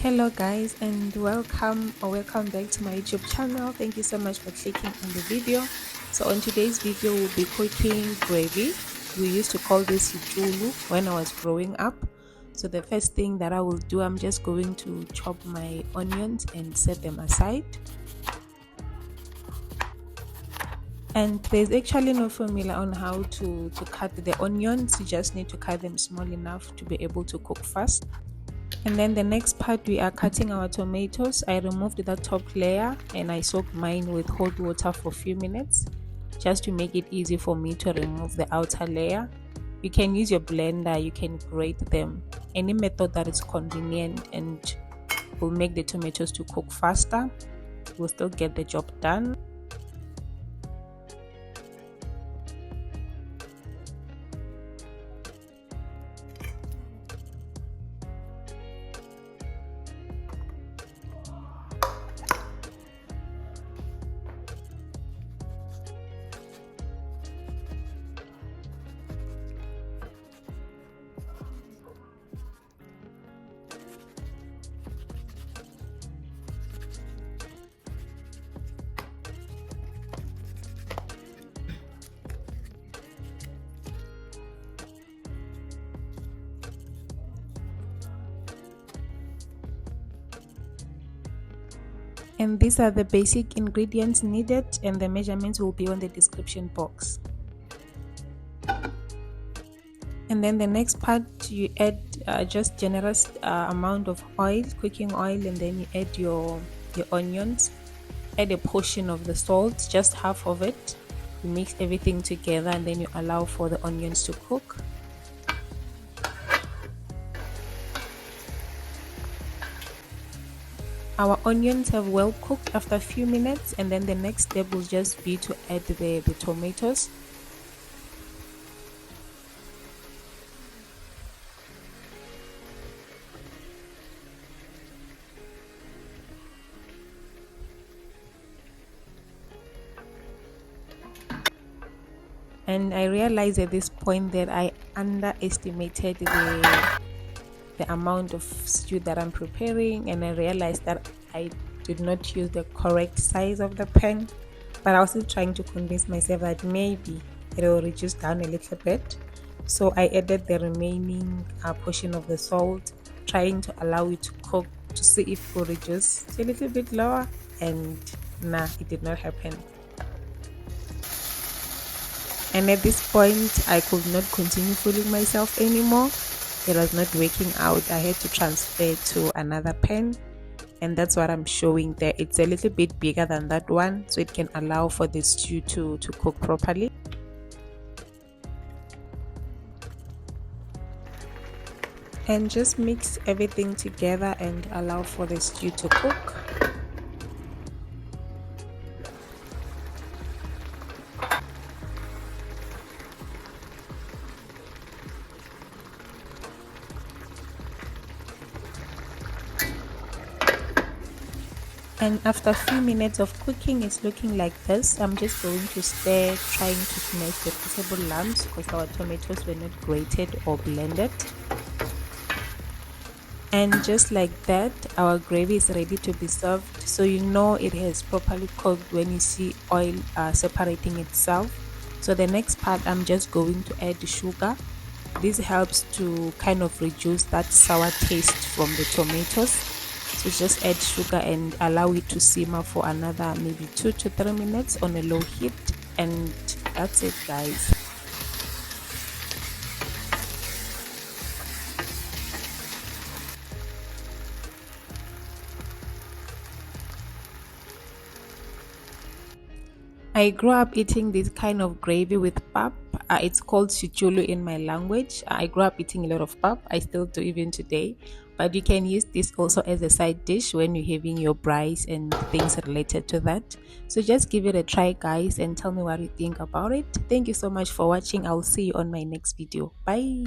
Hello guys, and welcome back to my YouTube channel. Thank you so much for clicking on the video. So on today's video we'll be cooking gravy. We used to call this Chulu when I was growing up. So the first thing that I will do, I'm just going to chop my onions and set them aside. And there's actually no formula on how to cut the onions. You just need to cut them small enough to be able to cook fast. And then the next part, we are cutting our tomatoes. I removed the top layer and I soaked mine with hot water for a few minutes just to make it easy for me to remove the outer layer. You can use your blender, you can grate them, any method that is convenient and will make the tomatoes to cook faster. We'll still get the job done. And these are the basic ingredients needed, and the measurements will be on the description box. And then the next part, you add just generous amount of oil, cooking oil, and then you add your onions. Add a portion of the salt, just half of it. You mix everything together and then you allow for the onions to cook. Our onions have well cooked after a few minutes, and then the next step will just be to add the tomatoes. And I realized at this point that I underestimated the amount of stew that I'm preparing, and I realized that I did not use the correct size of the pan, but I was still trying to convince myself that maybe it will reduce down a little bit. So I added the remaining portion of the salt, trying to allow it to cook to see if it will reduce a little bit lower, and nah, it did not happen. And at this point I could not continue fooling myself anymore. It was not working out. I had to transfer to another pan, and that's what I'm showing there. It's a little bit bigger than that one, so it can allow for the stew to cook properly. And just mix everything together and allow for the stew to cook. And after a few minutes of cooking, it's looking like this. I'm just going to stir, trying to smash the possible lumps because our tomatoes were not grated or blended. And just like that, our gravy is ready to be served. So you know it has properly cooked when you see oil separating itself. So the next part, I'm just going to add sugar. This helps to kind of reduce that sour taste from the tomatoes. So just add sugar and allow it to simmer for another maybe 2 to 3 minutes on a low heat, and that's it, guys. I grew up eating this kind of gravy with pap. It's called Sichulu in my language. I grew up eating a lot of pap. I still do even today. But you can use this also as a side dish when you're having your rice and things related to that. So just give it a try, guys, and tell me what you think about it. Thank you so much for watching. I'll see you on my next video. Bye.